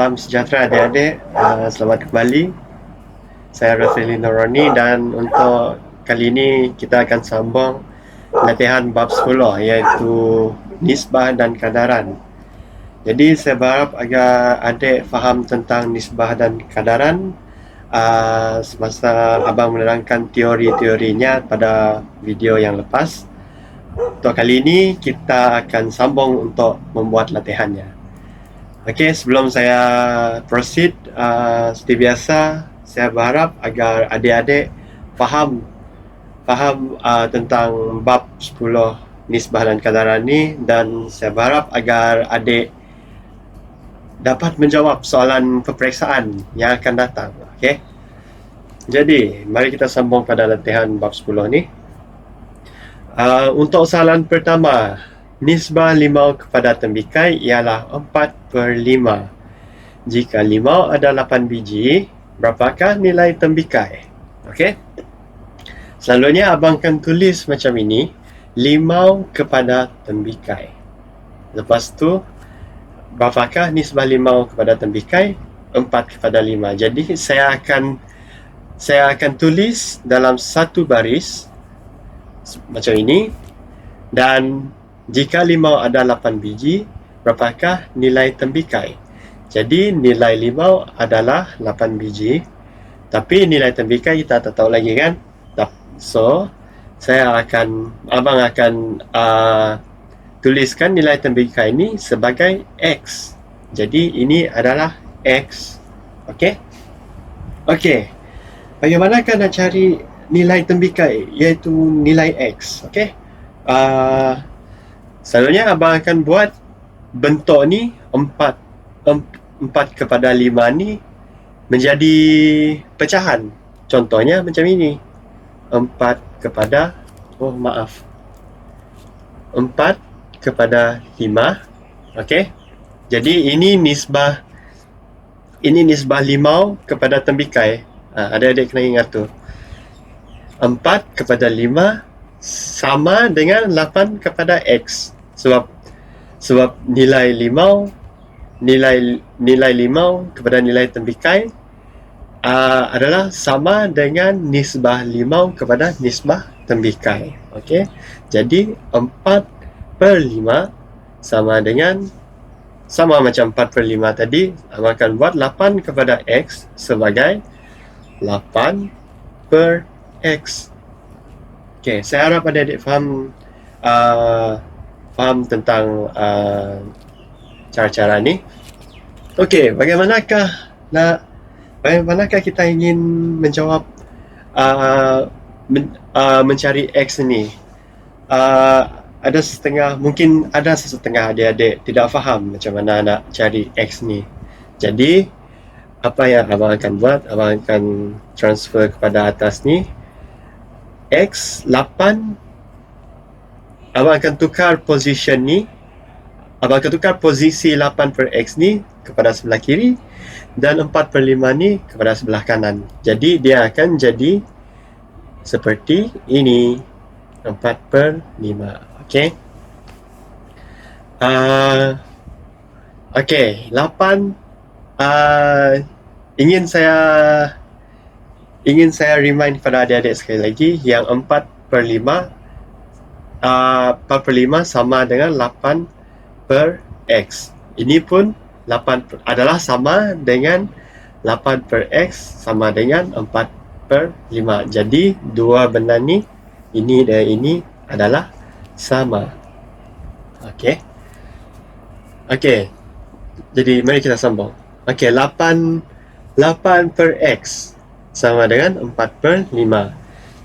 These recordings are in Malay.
Salam sejahtera adik-adik, selamat kembali. Saya Rafili Nuroni dan untuk kali ini kita akan sambung latihan bab 10 iaitu nisbah dan kadaran. Jadi saya berharap agar adik faham tentang nisbah dan kadaran semasa abang menerangkan teori-teorinya pada video yang lepas. Untuk kali ini kita akan sambung untuk membuat latihannya. Okey, sebelum saya proceed, seperti biasa, saya berharap agar adik-adik faham tentang bab 10 nisbah dan kadaran ni, dan saya berharap agar adik dapat menjawab soalan peperiksaan yang akan datang. Okey. Jadi, mari kita sambung pada latihan bab 10 ni. Untuk soalan pertama, nisbah limau kepada tembikai ialah 4/5. Jika limau ada 8 biji, berapakah nilai tembikai? Okey. Selalunya abang akan tulis macam ini, limau kepada tembikai. Lepas tu, berapakah nisbah limau kepada tembikai? 4/5. Jadi saya akan tulis dalam satu baris macam ini, dan jika limau ada 8 biji, berapakah nilai tembikai? Jadi nilai limau adalah 8 biji, tapi nilai tembikai kita tak tahu lagi kan? So abang akan tuliskan nilai tembikai ini sebagai X. Jadi ini adalah X. Okey? Okey. Bagaimanakah nak cari nilai tembikai, iaitu nilai X? Okey? Selalunya abang akan buat bentuk ni 4/5 ni menjadi pecahan. Contohnya macam ini. 4/5. Okey. Jadi ini nisbah limau kepada tembikai. Adik-adik kena ingat tu. 4/5 sama dengan 8/X. Sebab nilai limau kepada nilai tembikai adalah sama dengan nisbah limau kepada nisbah tembikai. Okey. Jadi 4/5 sama macam 4/5 tadi. Abang akan buat 8/X sebagai 8/X. Okey, saya harap adik-adik faham tentang cara-cara ni. Okey, bagaimanakah kita ingin menjawab mencari X ni? Mungkin ada setengah adik-adik tidak faham macam mana nak cari X ni. Jadi apa yang abang akan buat, abang akan transfer kepada atas ni X 8. Abang akan tukar position ni. Abang akan tukar posisi 8/X ni kepada sebelah kiri, dan 4/5 ni kepada sebelah kanan. Jadi dia akan jadi seperti ini, 4/5. Okey. Okey, 8 ingin saya remind kepada adik-adik sekali lagi yang 4/5 sama dengan 8/X. Ini pun 8 adalah sama dengan 8/X sama dengan 4/5. Jadi dua benda ni, ini dan ini adalah sama. Okey. Okey. Jadi mari kita sambung. Okey, 8/X sama dengan 4/5.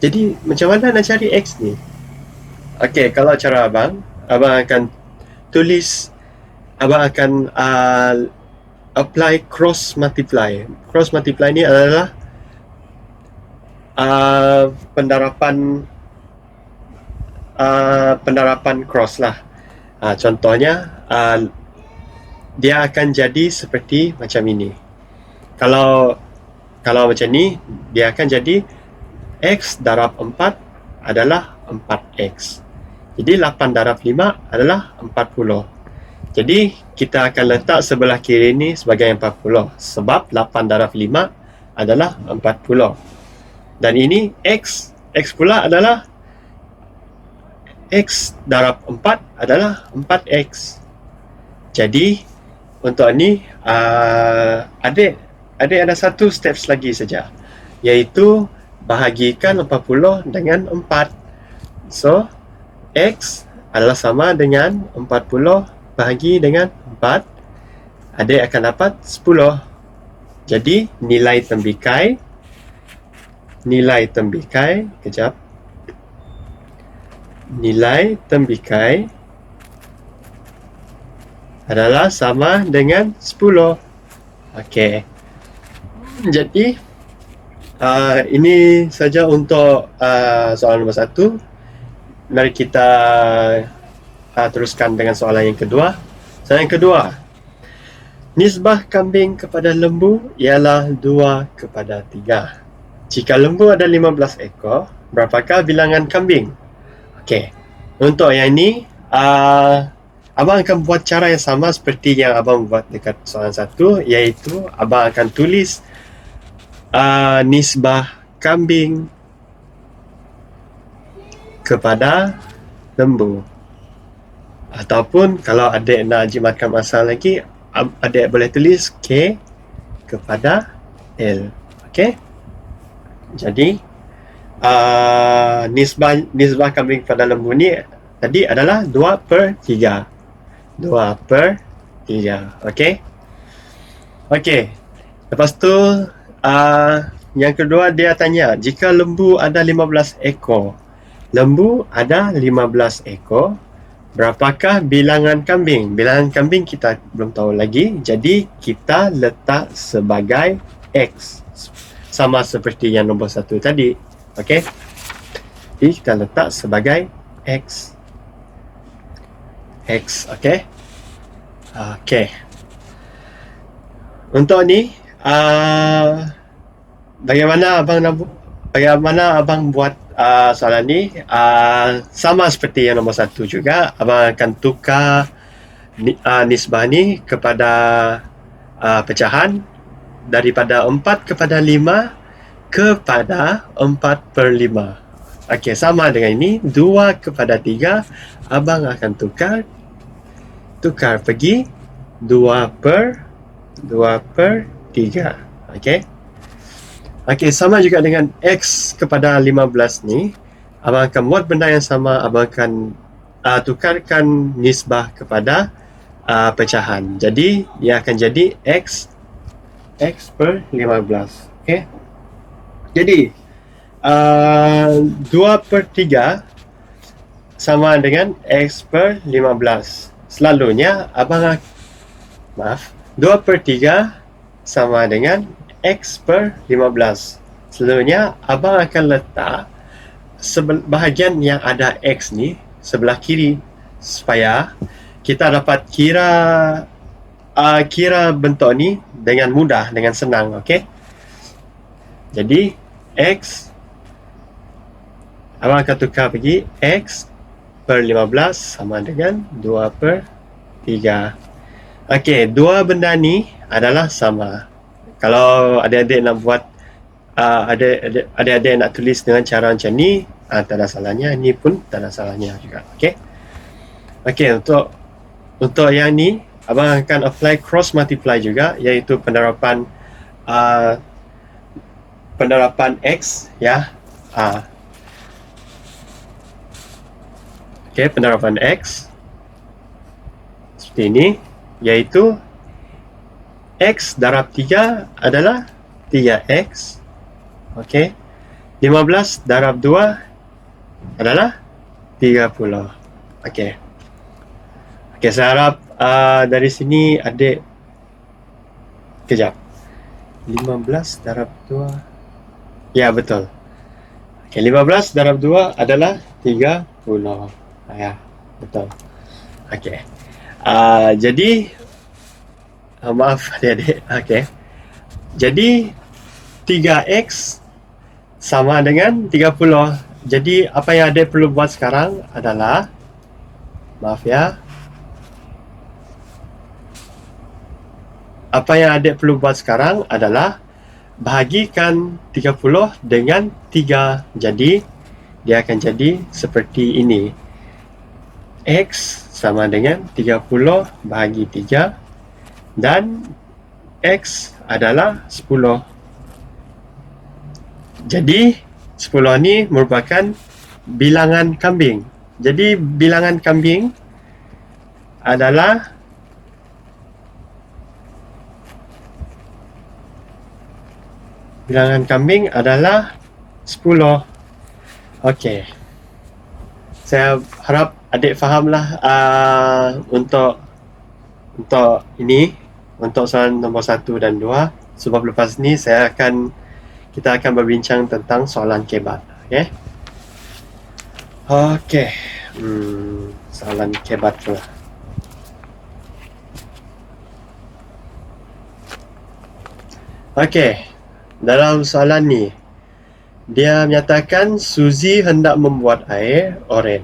Jadi macam mana nak cari X ni? Okey, kalau cara abang akan tulis, abang akan apply cross multiply. Cross multiply ni adalah pendarapan cross lah. Contohnya dia akan jadi seperti macam ini. Kalau macam ni, dia akan jadi X darab 4 adalah 4X. Jadi 8 darab 5 adalah 40. Jadi kita akan letak sebelah kiri ni sebagai 40 sebab 8 darab 5 adalah 40. Dan ini X pula adalah X darab 4 adalah 4X. Jadi untuk ni adik ada satu steps lagi saja, iaitu bahagikan 40 dengan 4. So X adalah sama dengan 40 bahagi dengan 4. Adik akan dapat 10. Jadi nilai tembikai kejap. Nilai tembikai adalah sama dengan 10. Okey. Jadi ini saja untuk soalan nombor 1. Mari kita teruskan dengan soalan yang kedua. Soalan yang kedua, nisbah kambing kepada lembu ialah 2:3. Jika lembu ada 15 ekor, berapakah bilangan kambing? Okey, untuk yang ini abang akan buat cara yang sama seperti yang abang buat dekat soalan 1, iaitu abang akan tulis nisbah kambing kepada lembu. Ataupun kalau adik nak jimatkan masa lagi, adik boleh tulis K kepada L. Okey. Jadi nisbah kambing kepada lembu ni tadi adalah 2/3. 2/3. Okey. Okey. Lepas tu yang kedua dia tanya, jika lembu ada 15 ekor. Lembu ada 15 ekor. Berapakah bilangan kambing? Bilangan kambing kita belum tahu lagi. Jadi kita letak sebagai X. Sama seperti yang nombor 1 tadi. Okey. Jadi kita letak sebagai X. Okey. Okey. Untuk ni bagaimana abang buat soalan ni? Sama seperti yang nombor 1 juga, abang akan tukar nisbah ni kepada pecahan daripada 4 kepada 5 kepada 4/5. Okey, sama dengan ini 2/3, abang akan tukar pergi 2/3. Okey. Okey, sama juga dengan X kepada 15 ni, abang akan buat benda yang sama. Abang akan tukarkan nisbah kepada pecahan. Jadi dia akan jadi X per 15. Okey. Jadi 2/3 sama dengan X per 15. Selalunya 2/3 sama dengan X per 15. Selalunya abang akan letak bahagian yang ada X ni sebelah kiri supaya kita dapat kira bentuk ni dengan mudah, dengan senang. Okey. Jadi X, abang akan tukar pergi X per 15 sama dengan 2/3. Okey, dua benda ni adalah sama. Kalau adik-adik nak buat, adik-adik nak tulis dengan cara macam ni, tak ada salahnya. Ni pun tak ada salahnya juga. Okey. Okey, untuk yang ni, abang akan apply cross multiply juga, iaitu penerapan X, ya. Okey, penerapan X seperti ini, iaitu X darab 3 adalah 3X. Okey. 15 darab 2 adalah 30. Okey. Okey, saya harap dari sini adik kejap. 15 darab 2. Ya, betul. Okey, 15 darab 2 adalah 30. Ya, betul. Okey. Jadi maaf adik-adik. Okey. Jadi 3X sama dengan 30. Jadi apa yang adik perlu buat sekarang adalah, maaf ya, apa yang adik perlu buat sekarang adalah bahagikan 30 dengan 3. Jadi dia akan jadi seperti ini. X sama dengan 30 bahagi 3 dan X adalah 10. Jadi 10 ni merupakan bilangan kambing. Jadi bilangan kambing adalah bilangan kambing adalah 10. Okey. Saya harap adik fahamlah untuk ini, untuk soalan nombor 1 dan 2. Sebab lepas ni kita akan berbincang tentang soalan kebat. Okey. Okey. Soalan kebat pula. Okey. Dalam soalan ni, dia menyatakan Suzy hendak membuat air oren.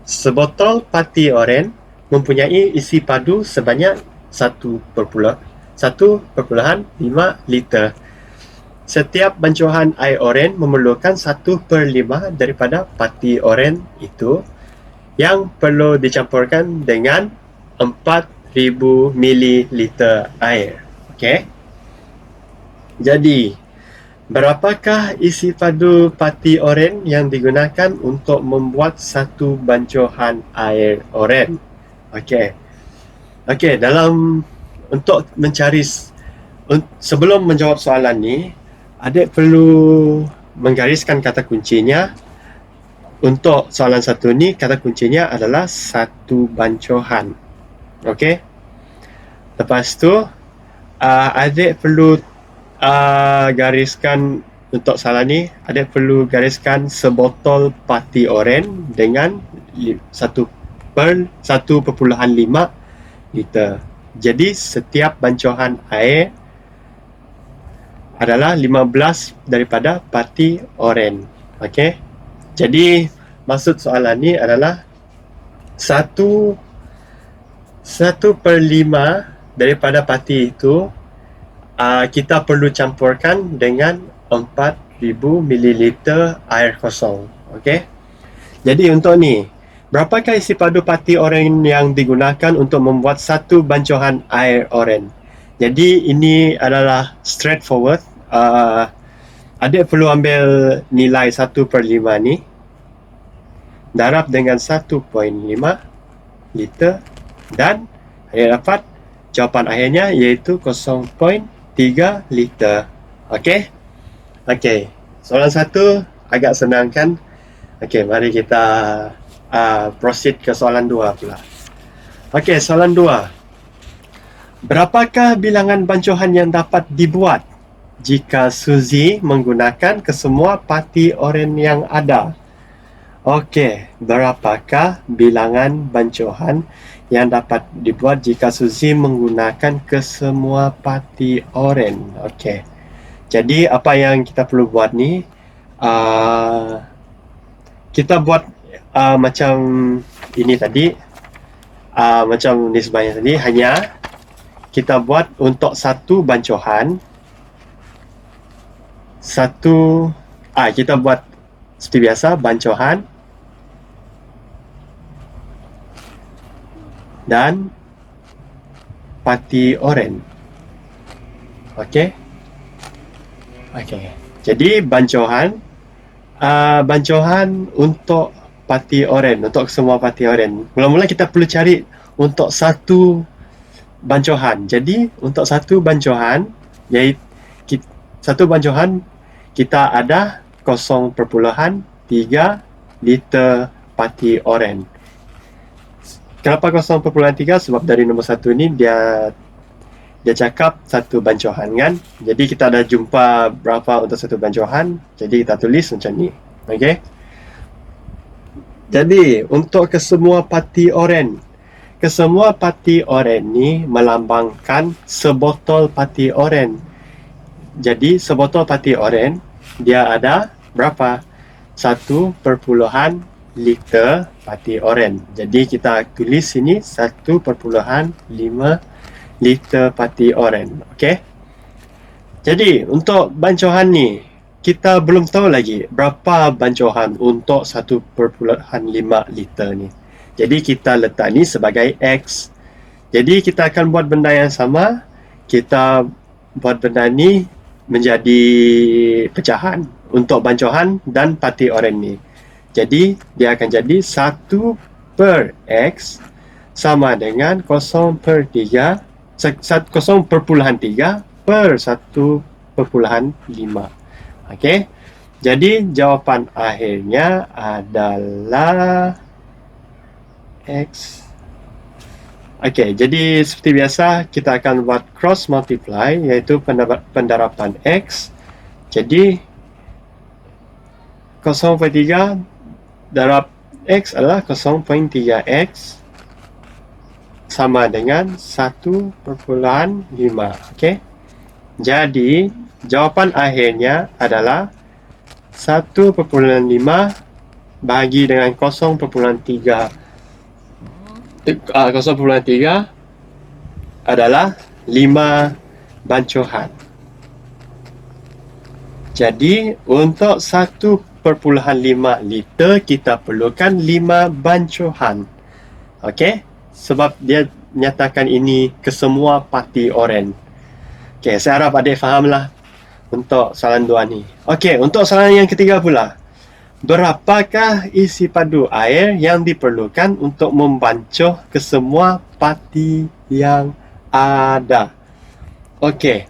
Sebotol pati oren mempunyai isi padu sebanyak 1.5 liter. Setiap bancuhan air oren memerlukan 1/5 daripada pati oren itu yang perlu dicampurkan dengan 4,000 mililiter air. Okey. Jadi, berapakah isi padu pati oren yang digunakan untuk membuat satu bancuhan air oren? Okey. Okey, untuk mencari sebelum menjawab soalan ni, adik perlu menggariskan kata kuncinya. Untuk soalan 1 ni, kata kuncinya adalah satu bancuhan. Okey. Lepas tu, adik perlu gariskan untuk soalan ni, adik perlu gariskan sebotol pati oren dengan 1/1.5 liter. Jadi setiap bancuhan air adalah 15 daripada pati oren. Okey. Jadi maksud soalan ni adalah 1/5 daripada pati itu kita perlu campurkan dengan 4,000 mililiter air kosong. Okey. Jadi untuk ni, berapakah isi padu pati oren yang digunakan untuk membuat satu bancuhan air oren? Jadi ini adalah straightforward. Adik perlu ambil nilai 1/5 ni, darab dengan 1.5 liter dan adik dapat jawapan akhirnya iaitu 0.3 liter. Okey? Okey. Soalan 1 agak senang kan? Okey, mari kita proceed ke soalan 2 pula. Okey, soalan 2. Berapakah bilangan bancuhan yang dapat dibuat jika Suzy menggunakan kesemua pati oren yang ada? Okey, berapakah bilangan bancuhan yang dapat dibuat jika Suzy menggunakan kesemua pati oren? Okey. Jadi apa yang kita perlu buat ni, kita buat macam ini tadi, macam nisbahnya tadi, hanya kita buat untuk satu bancuhan, kita buat seperti biasa, bancuhan dan pati oren. Okey. Okey. Jadi bancuhan untuk pati oren, untuk semua pati oren. Mula-mula kita perlu cari untuk satu bancuhan. Jadi untuk satu bancuhan, kita ada 0.3 liter pati oren. Kenapa 0.3? Sebab dari nombor 1 ni dia cakap satu bancuhan kan. Jadi kita dah jumpa berapa untuk satu bancuhan. Jadi kita tulis macam ni. Okey. Jadi untuk kesemua pati oren ni melambangkan sebotol pati oren. Jadi sebotol pati oren dia ada berapa? 1 liter pati oren. Jadi kita tulis sini 1.5 liter pati oren. Okey. Jadi untuk bancohan ni, kita belum tahu lagi berapa bancohan untuk 1.5 liter ni. Jadi kita letak ni sebagai X. Jadi kita akan buat benda yang sama. Kita buat benda ni menjadi pecahan untuk bancohan dan pati oren ni. Jadi dia akan jadi 1 per X sama dengan 0.3 per 1.5. Okey. Jadi jawapan akhirnya adalah X. Okey, jadi seperti biasa kita akan buat cross multiply, iaitu pendarapan X. Jadi 0.3 darab X adalah 0.3X sama dengan 1.5. Okey. Jadi jawapan akhirnya adalah 1.5 bahagi dengan 0.3 adalah 5 bancohan. Jadi untuk 1.5 liter kita perlukan 5 bancohan. Okey? Sebab dia nyatakan ini kesemua pati oren. Okey, saya harap adik fahamlah untuk soalan 2 ni. Okey, untuk soalan yang ketiga pula. Berapakah isi padu air yang diperlukan untuk membancuh kesemua pati yang ada? Okey.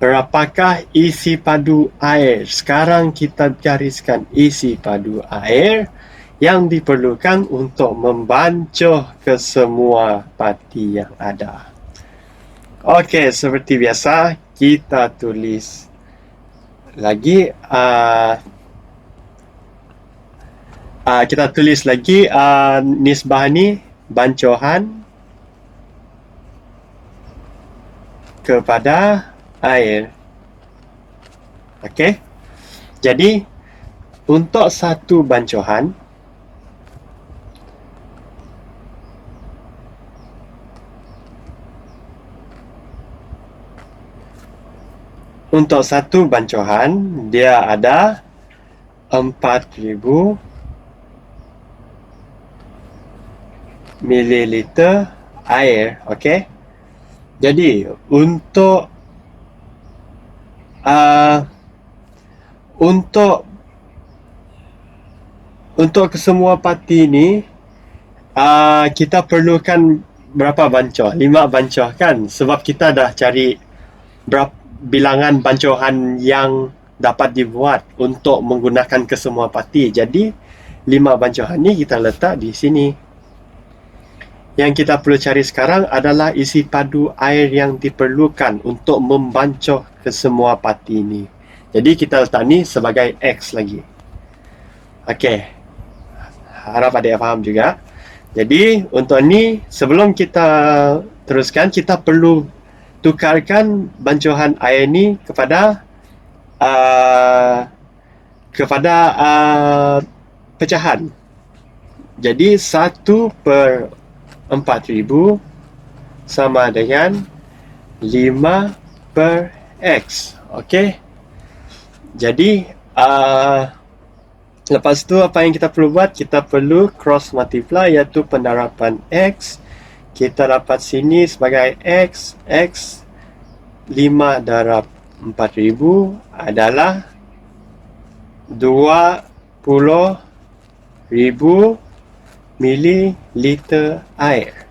Berapakah isi padu air? Sekarang kita gariskan isi padu air yang diperlukan untuk membancuh kesemua pati yang ada. Okey, seperti biasa kita tulis lagi nisbah ni bancohan kepada air. Okey. Jadi untuk satu bancohan dia ada 4,000 mililiter air. Okey. Jadi untuk kesemua pati ni kita perlukan berapa bancoh? 5 bancoh kan? Sebab kita dah cari berapa bilangan bancohan yang dapat dibuat untuk menggunakan kesemua pati. Jadi 5 bancohan ni kita letak di sini. Yang kita perlu cari sekarang adalah isi padu air yang diperlukan untuk membancuh kesemua pati ni. Jadi kita letak ni sebagai X lagi. Okey. Harap adik faham juga. Jadi untuk ni, sebelum kita teruskan, kita perlu tukarkan bancohan air ni kepada pecahan. Jadi 1/4,000 sama dengan 5 per X. Okey. Jadi lepas tu apa yang kita perlu buat? Kita perlu cross multiply, iaitu pendarapan X. Kita dapat sini sebagai X. 5 darab 4,000 adalah 20,000 mililiter air.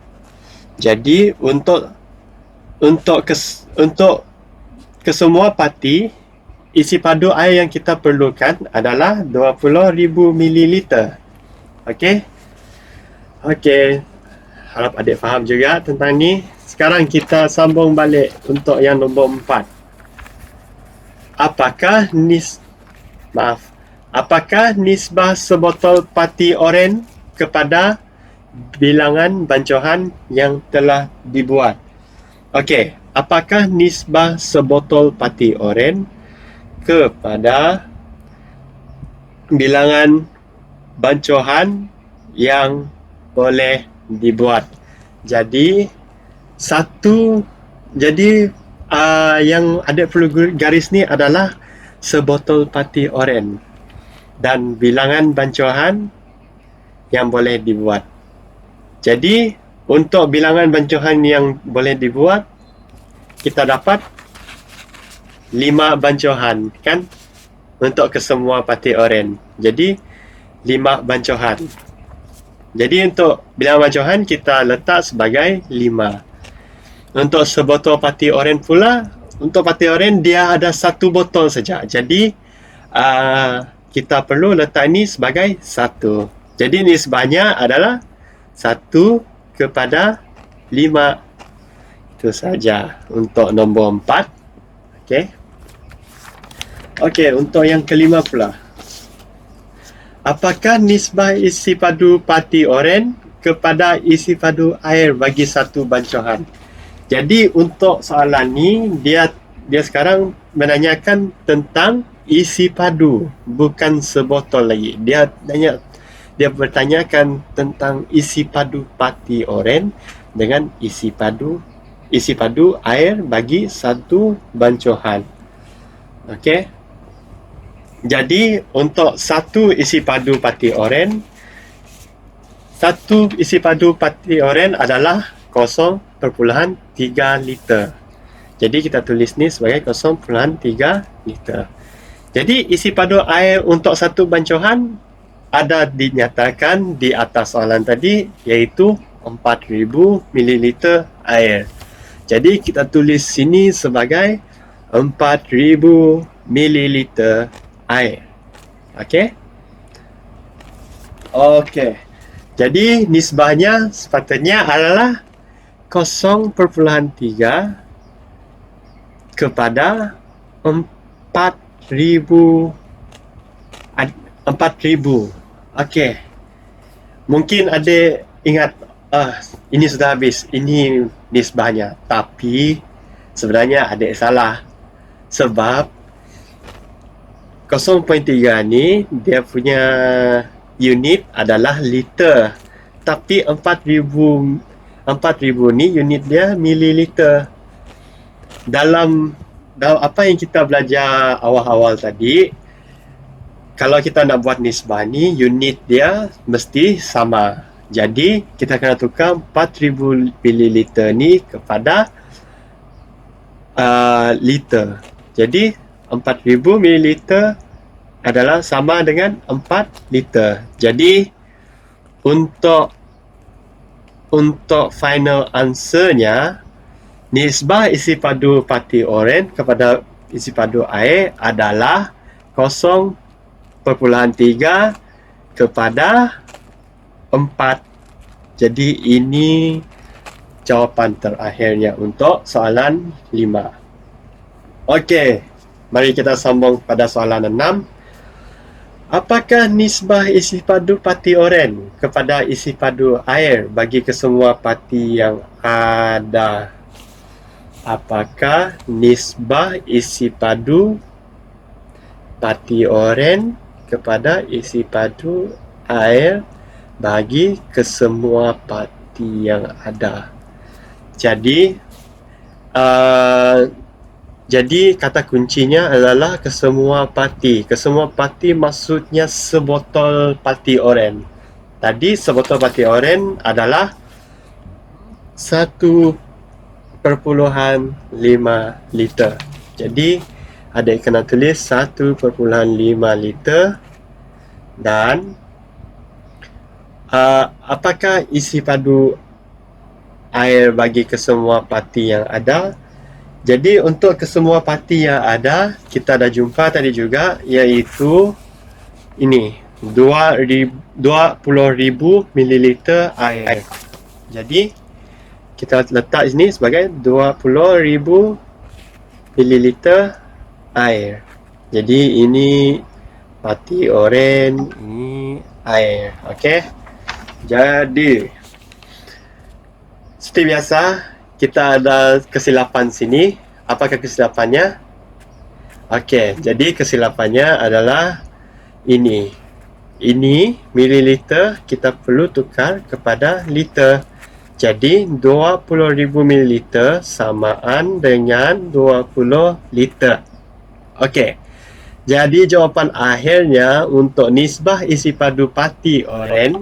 Jadi untuk kesemua pati, isi padu air yang kita perlukan adalah 20,000 mililiter. Okey. Okey. Harap adik faham juga tentang ni. Sekarang kita sambung balik untuk yang nombor 4. Apakah nisbah sebotol pati oren kepada bilangan bancohan yang telah dibuat? Okey, apakah nisbah sebotol pati oren kepada bilangan bancohan yang boleh dibuat? Jadi satu. Jadi yang ada perlu garis ni adalah sebotol pati oren dan bilangan bancuhan yang boleh dibuat. Jadi untuk bilangan bancuhan yang boleh dibuat, kita dapat 5 bancuhan kan, untuk kesemua pati oren. Jadi 5 bancuhan. Jadi untuk bilangan bancuhan kita letak sebagai 5. Untuk sebotol pati oren pula, untuk pati oren dia ada 1 botol saja. Jadi kita perlu letak ini sebagai 1. Jadi nisbahnya adalah 1/5. Itu saja untuk nombor 4. Okey. Okey, untuk yang kelima pula. Apakah nisbah isi padu pati oren kepada isi padu air bagi satu bancuhan? Jadi untuk soalan ni dia sekarang menanyakan tentang isi padu, bukan sebotol lagi. Dia bertanyakan tentang isi padu pati oren dengan isi padu air bagi satu bancuhan. Okey. Jadi untuk satu isi padu pati oren, adalah 0.3 liter. Jadi kita tulis ni sebagai 0.3 liter. Jadi isi padu air untuk satu bancuhan ada dinyatakan di atas soalan tadi, iaitu 4000 ml air. Jadi kita tulis sini sebagai 4000 ml air. Okey. Okey. Jadi nisbahnya sepatutnya adalah 0.3 kepada 4000. Okey. Mungkin ada ingat, ini sudah habis, ini nisbahnya. Tapi sebenarnya ada salah. Sebab 0.3 ni dia punya unit adalah liter. Tapi 4000 ni unit dia mililiter. Dalam apa yang kita belajar awal-awal tadi, kalau kita nak buat nisbah ni, unit dia mesti sama. Jadi kita kena tukar 4000 mililiter ni kepada liter. Jadi 4000 mililiter adalah sama dengan 4 liter. Jadi untuk final answernya, nisbah isi padu pati oren kepada isi padu air adalah 0.3 kepada 4. Jadi ini jawapan terakhirnya untuk soalan 5. Okey, mari kita sambung pada soalan 6. Apakah nisbah isi padu pati oren kepada isi padu air bagi kesemua pati yang ada? Apakah nisbah isi padu pati oren kepada isi padu air bagi kesemua pati yang ada? Jadi kata kuncinya adalah kesemua pati. Kesemua pati maksudnya sebotol pati oren. Tadi sebotol pati oren adalah 1.5 liter. Jadi adik kena tulis 1.5 liter. Dan apakah isi padu air bagi kesemua pati yang ada? Jadi untuk kesemua pati yang ada, kita dah jumpa tadi juga, iaitu ini 20,000 ml air. Jadi kita letak sini sebagai 20,000 ml air. Jadi ini pati oren, ini air. Okey. Jadi seperti biasa, kita ada kesilapan sini. Apakah kesilapannya? Okey, jadi kesilapannya adalah ini. Ini mililiter kita perlu tukar kepada liter. Jadi 20,000 ml samaan dengan 20 liter. Okey. Jadi jawapan akhirnya untuk nisbah isi padu pati oren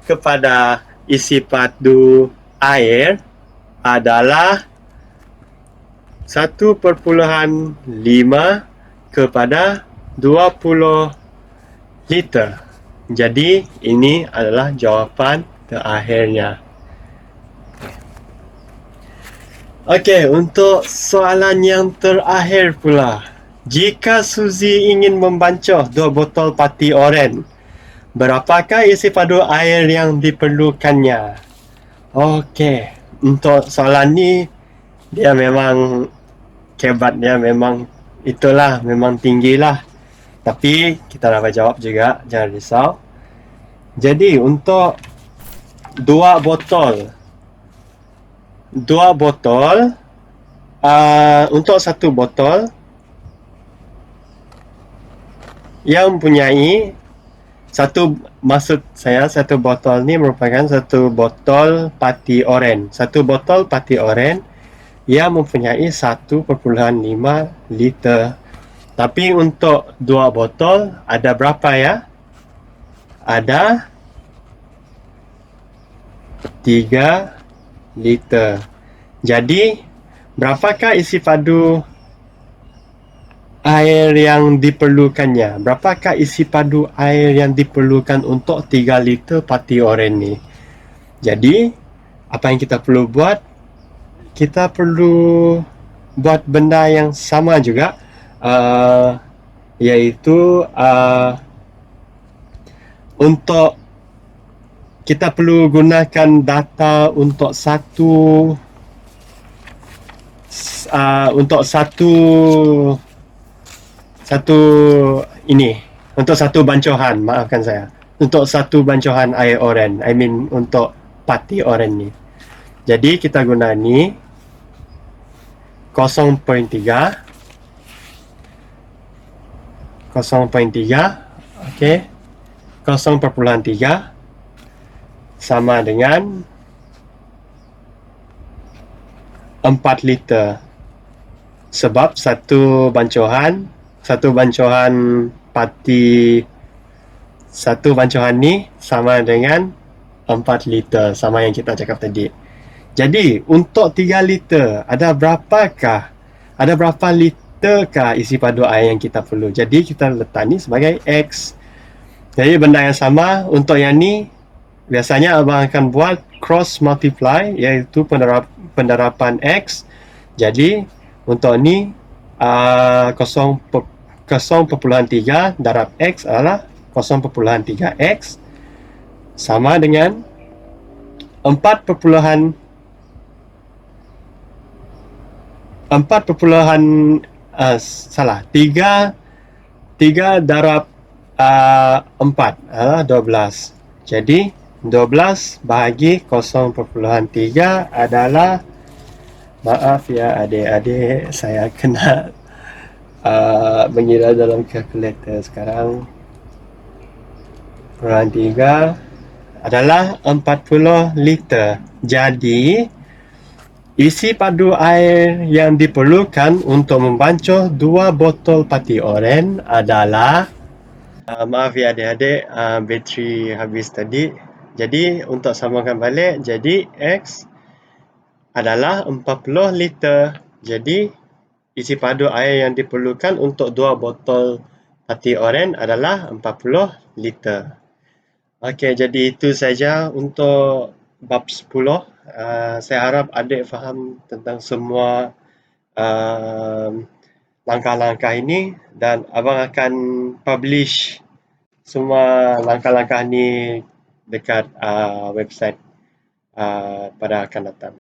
kepada isi padu air adalah 1,5 kepada 20 liter. Jadi ini adalah jawapan terakhirnya. Okey, untuk soalan yang terakhir pula. Jika Suzy ingin membancuh 2 botol pati oren, berapakah isi padu air yang diperlukannya? Okey, untuk soalan ni dia memang kebatnya memang itulah, memang tinggilah. Tapi kita dapat jawab juga, jangan risau. Jadi untuk 2 botol untuk 1 botol yang mempunyai maksud saya 1 botol ni merupakan 1 botol pati oren. 1 botol pati oren yang mempunyai 1,5 liter. Tapi untuk 2 botol ada berapa ya? Ada 3 liter. Jadi berapakah isi padu air yang diperlukannya? Berapakah isi padu air yang diperlukan untuk 3 liter pati oren ni? Jadi apa yang kita perlu buat? Kita perlu buat benda yang sama juga, iaitu untuk kita perlu gunakan data untuk satu bancuhan, maafkan saya. Untuk satu bancuhan air oren, untuk pati oren ni. Jadi kita guna ni 0.3, okey, 0.3 sama dengan 4 liter. Sebab satu bancuhan ni sama dengan 4 liter, sama yang kita cakap tadi. Jadi untuk 3 liter ada berapa literkah isi padu air yang kita perlu? Jadi kita letak ni sebagai X. Jadi benda yang sama untuk yang ni, biasanya abang akan buat cross multiply, iaitu penerapan X. Jadi untuk ni 0.3 darab X adalah 0.3X sama dengan 3 darab 4 adalah 12. Jadi 12 bahagi 0.3 adalah, maaf ya adik-adik, saya kena mengira dalam kalkulator sekarang. 3 adalah 40 liter. Jadi isi padu air yang diperlukan untuk membancuh 2 botol pati oren adalah, maaf ya adik-adik, bateri habis tadi. Jadi untuk sambungkan balik, jadi X adalah 40 liter. Jadi isi padu air yang diperlukan untuk 2 botol pati oren adalah 40 liter. Okey, jadi itu saja untuk bab 10. Saya harap adik faham tentang semua langkah-langkah ini, dan abang akan publish semua langkah-langkah ni dekat website pada akan datang.